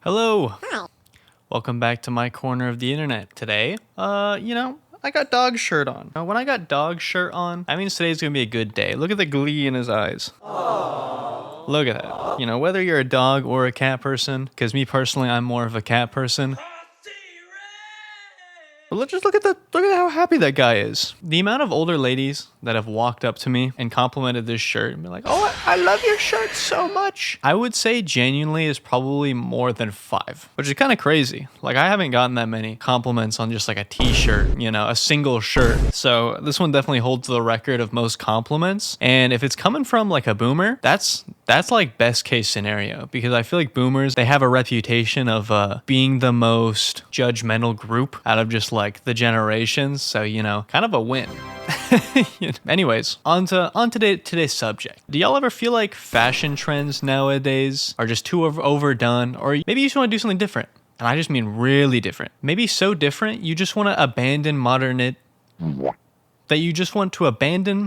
Hello. Welcome back to my corner of the internet. Today, I got dog shirt on. Now, when I got dog shirt on, that means today's gonna be a good day. Look at the glee in his eyes. Aww. Look at that. You know, whether you're a dog or a cat person, because me personally, I'm more of a cat person. But let's just look at how happy that guy is. The amount of older ladies that have walked up to me and complimented this shirt and been like, "Oh, I love your shirt so much," I would say genuinely is probably more than 5, which is kind of crazy. Like, I haven't gotten that many compliments on just like a t-shirt, you know, a single shirt. So this one definitely holds the record of most compliments. And if it's coming from like a boomer, that's like best case scenario, because I feel like boomers, they have a reputation of being the most judgmental group out of just like the generations. So, you know, kind of a win. Anyways, on to today's subject. Do y'all ever feel like fashion trends nowadays are just too overdone, or maybe you just want to do something different? And I just mean really different. Maybe so different you just want to abandon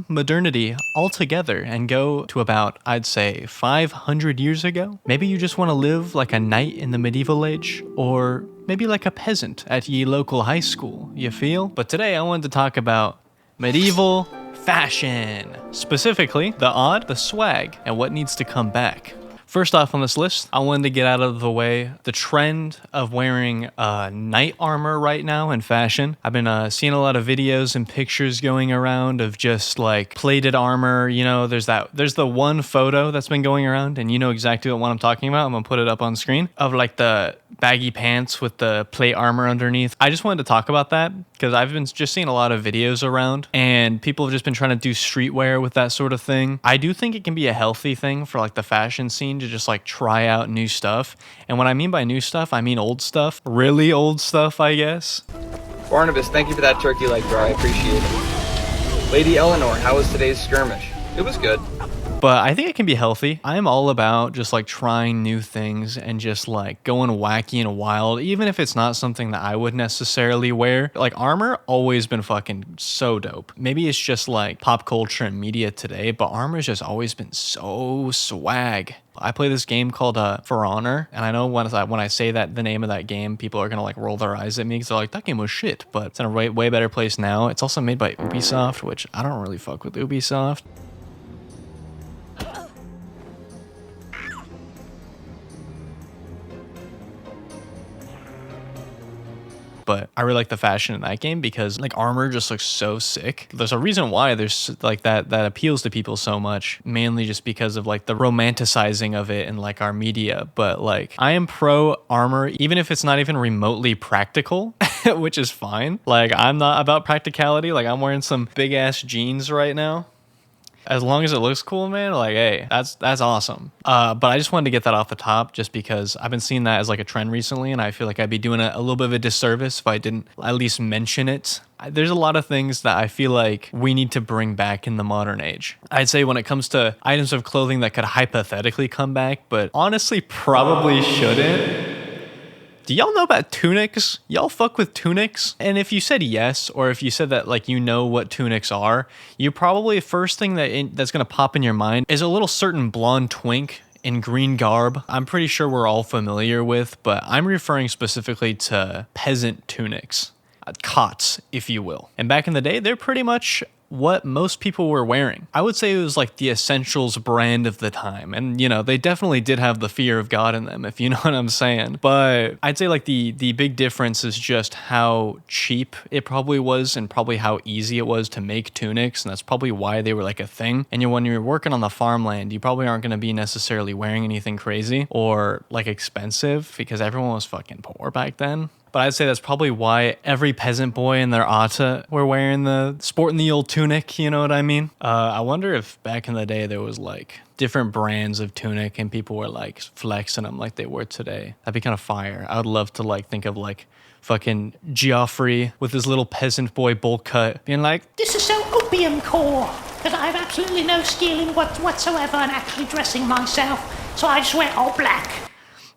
modernity altogether and go to about, I'd say, 500 years ago. Maybe you just want to live like a knight in the medieval age, or maybe like a peasant at ye local high school, you feel? But today I wanted to talk about medieval fashion, specifically the odd, the swag, and what needs to come back. First off on this list, I wanted to get out of the way the trend of wearing knight armor right now in fashion. I've been seeing a lot of videos and pictures going around of just like plated armor. You know, there's the one photo that's been going around, and you know exactly what I'm talking about. I'm gonna put it up on screen, of like the baggy pants with the plate armor underneath. I just wanted to talk about that because I've been just seeing a lot of videos around, and people have just been trying to do streetwear with that sort of thing. I do think it can be a healthy thing for like the fashion scene to just like try out new stuff. And what I mean by new stuff, I mean old stuff. Really old stuff, I guess. Barnabas, thank you for that turkey leg, bro. I appreciate it. Lady Eleanor, how was today's skirmish? It was good. But I think it can be healthy. I'm all about just like trying new things and just like going wacky and wild, even if it's not something that I would necessarily wear. Like armor, always been fucking so dope. Maybe it's just like pop culture and media today, but armor's just always been so swag. I play this game called For Honor, and I know when I say that the name of that game, people are gonna like roll their eyes at me because they're like, that game was shit. But it's in a way better place now. It's also made by Ubisoft, which I don't really fuck with Ubisoft. But I really like the fashion in that game because like armor just looks so sick. There's a reason why there's like that appeals to people so much, mainly just because of like the romanticizing of it in like our media. But like I am pro armor, even if it's not even remotely practical, which is fine. Like I'm not about practicality. Like I'm wearing some big ass jeans right now. As long as it looks cool, man, like, hey, that's awesome. But I just wanted to get that off the top just because I've been seeing that as like a trend recently, and I feel like I'd be doing a little bit of a disservice if I didn't at least mention it. There's a lot of things that I feel like we need to bring back in the modern age. I'd say when it comes to items of clothing that could hypothetically come back, but honestly probably shouldn't. Do y'all know about tunics? Y'all fuck with tunics? And if you said yes, or if you said that like you know what tunics are, you probably first thing that's gonna pop in your mind is a little certain blonde twink in green garb. I'm pretty sure we're all familiar with, but I'm referring specifically to peasant tunics. Cots, if you will. And back in the day, they're pretty much what most people were wearing. I would say it was like the essentials brand of the time. And, you know, they definitely did have the fear of God in them, if you know what I'm saying. But I'd say like the big difference is just how cheap it probably was and probably how easy it was to make tunics. And that's probably why they were like a thing. And when you're working on the farmland, you probably aren't going to be necessarily wearing anything crazy or like expensive because everyone was fucking poor back then. But I'd say that's probably why every peasant boy and their Ata were sporting the old tunic, you know what I mean? I wonder if back in the day there was like different brands of tunic and people were like flexing them like they were today. That'd be kind of fire. I would love to like think of like fucking Geoffrey with his little peasant boy bowl cut being like, "This is so opium core, because I have absolutely no skill in whatsoever in actually dressing myself, so I just wear all black."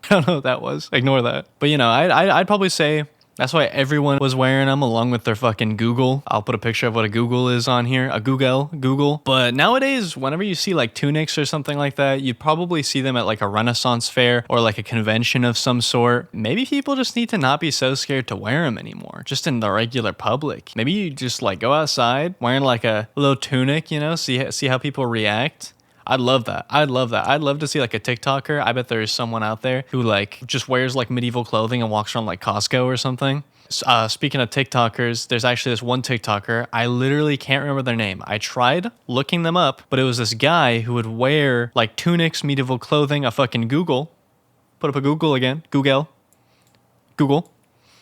I don't know what that was. Ignore that. But, you know, I'd probably say That's why everyone was wearing them along with their fucking Google. I'll put a picture of what a Google is on here. A Google. But nowadays, whenever you see like tunics or something like that, you'd probably see them at like a Renaissance fair or like a convention of some sort. Maybe people just need to not be so scared to wear them anymore, just in the regular public. Maybe you just like go outside wearing like a little tunic, you know, see how people react. I'd love that. I'd love to see like a TikToker. I bet there's someone out there who like just wears like medieval clothing and walks around like Costco or something. Speaking of TikTokers, there's actually this one TikToker. I literally can't remember their name. I tried looking them up, but it was this guy who would wear like tunics, medieval clothing, a fucking Google. Put up a Google again. Google.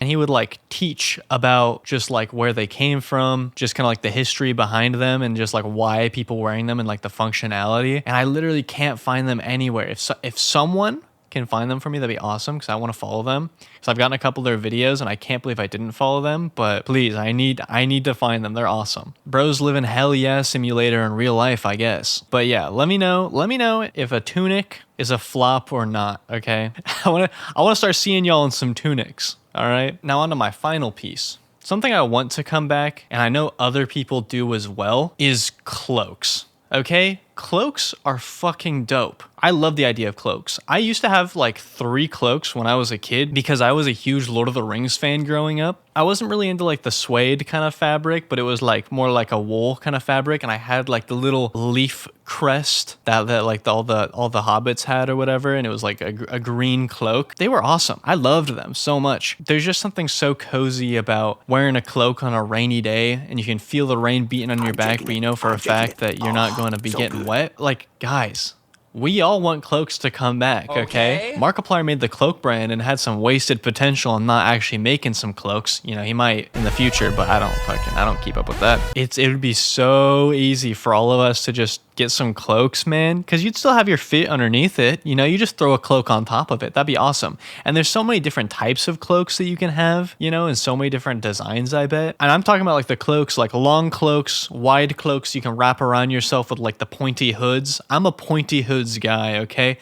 And he would like teach about just like where they came from, just kind of like the history behind them and just like why people wearing them and like the functionality. And I literally can't find them anywhere. If someone can find them for me, that'd be awesome because I want to follow them. Because I've gotten a couple of their videos and I can't believe I didn't follow them. But please, I need to find them. They're awesome. Bros living hell yeah simulator in real life, I guess. But yeah, let me know if a tunic is a flop or not, okay? I want to start seeing y'all in some tunics. All right, now on to my final piece. Something I want to come back, and I know other people do as well, is cloaks, okay? Cloaks are fucking dope. I love the idea of cloaks. I used to have like 3 cloaks when I was a kid because I was a huge Lord of the Rings fan growing up. I wasn't really into like the suede kind of fabric, but it was like more like a wool kind of fabric. And I had like the little leaf crest that like all the hobbits had or whatever. And it was like a green cloak. They were awesome. I loved them so much. There's just something so cozy about wearing a cloak on a rainy day and you can feel the rain beating on your back, but you know for a fact that you're not going to be getting wet. Like, guys, we all want cloaks to come back, okay? Markiplier made the cloak brand and had some wasted potential on not actually making some cloaks. You know, he might in the future, but I don't keep up with that. It would be so easy for all of us to just get some cloaks, man, because you'd still have your feet underneath it. You know, you just throw a cloak on top of it. That'd be awesome. And there's so many different types of cloaks that you can have, you know, and so many different designs, I bet. And I'm talking about like the cloaks, like long cloaks, wide cloaks you can wrap around yourself with like the pointy hoods. I'm a pointy hoods guy, okay?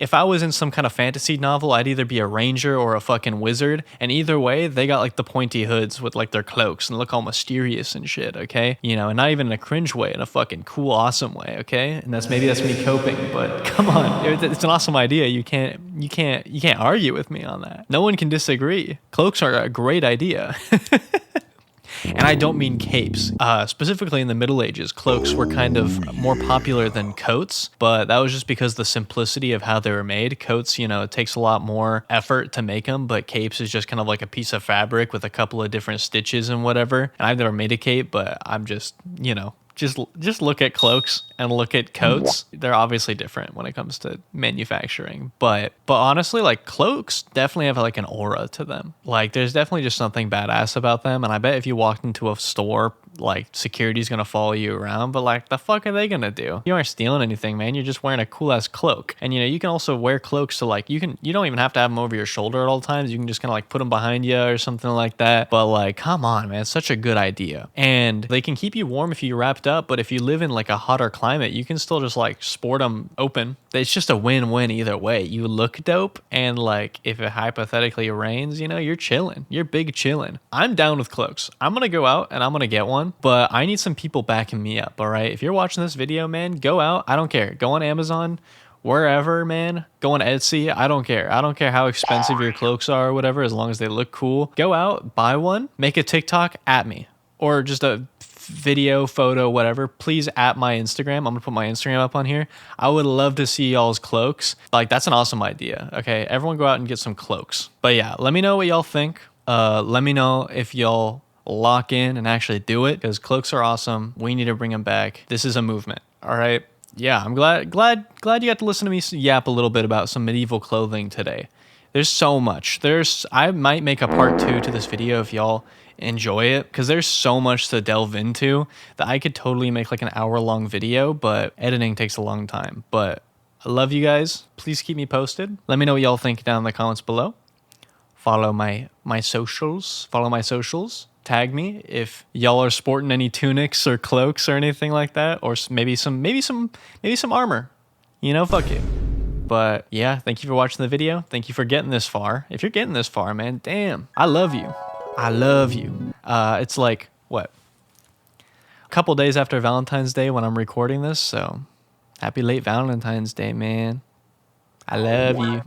If I was in some kind of fantasy novel, I'd either be a ranger or a fucking wizard. And either way, they got like the pointy hoods with like their cloaks and look all mysterious and shit, okay? You know, and not even in a cringe way, in a fucking cool, awesome way, okay? And that's me coping, but come on, it's an awesome idea. You can't argue with me on that. No one can disagree. Cloaks are a great idea. And I don't mean capes. Specifically in the Middle Ages, cloaks were kind of more popular than coats, but that was just because the simplicity of how they were made. Coats, you know, it takes a lot more effort to make them, but capes is just kind of like a piece of fabric with a couple of different stitches and whatever. And I've never made a cape, but I'm just, you know, just look at cloaks and look at coats. They're obviously different when it comes to manufacturing, but honestly, like cloaks definitely have like an aura to them. Like there's definitely just something badass about them. And I bet if you walked into a store, like security's gonna follow you around, but like the fuck are they gonna do? You aren't stealing anything, man. You're just wearing a cool ass cloak. And you know, you can also wear cloaks to like, you don't even have to have them over your shoulder at all times. You can just kind of like put them behind you or something like that. But like, come on, man, it's such a good idea. And they can keep you warm if you wrapped up, but if you live in like a hotter climate, you can still just like sport them open. It's just a win-win either way. You look dope, and like if it hypothetically rains, you know, you're chilling. You're big chilling. I'm down with cloaks. I'm gonna go out and I'm gonna get one, but I need some people backing me up, all right? If you're watching this video, man, go out. I don't care. Go on Amazon, wherever, man. Go on Etsy. I don't care. I don't care how expensive your cloaks are or whatever, as long as they look cool. Go out, buy one, make a TikTok at me, or just a video, photo, whatever. Please at my Instagram. I'm gonna put my Instagram up on here. I would love to see y'all's cloaks. Like, that's an awesome idea. Okay, everyone go out and get some cloaks. But yeah, let me know what y'all think. Let me know if y'all lock in and actually do it, because cloaks are awesome. We need to bring them back. This is a movement. All right. Yeah, I'm glad you got to listen to me yap a little bit about some medieval clothing today. There's so much. I might make a part 2 to this video if y'all enjoy it, because there's so much to delve into that I could totally make like an hour-long video, but editing takes a long time. But I love you guys. Please keep me posted. Let me know what y'all think down in the comments below. Follow my socials. Follow my socials. Tag me if y'all are sporting any tunics or cloaks or anything like that, or maybe some armor. You know, fuck it. But yeah, thank you for watching the video. Thank you for getting this far. If you're getting this far, man, damn, I love you. I love you. It's like, what? A couple days after Valentine's Day when I'm recording this, so happy late Valentine's Day, man. I love you.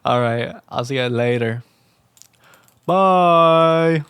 All right, I'll see you later. Bye.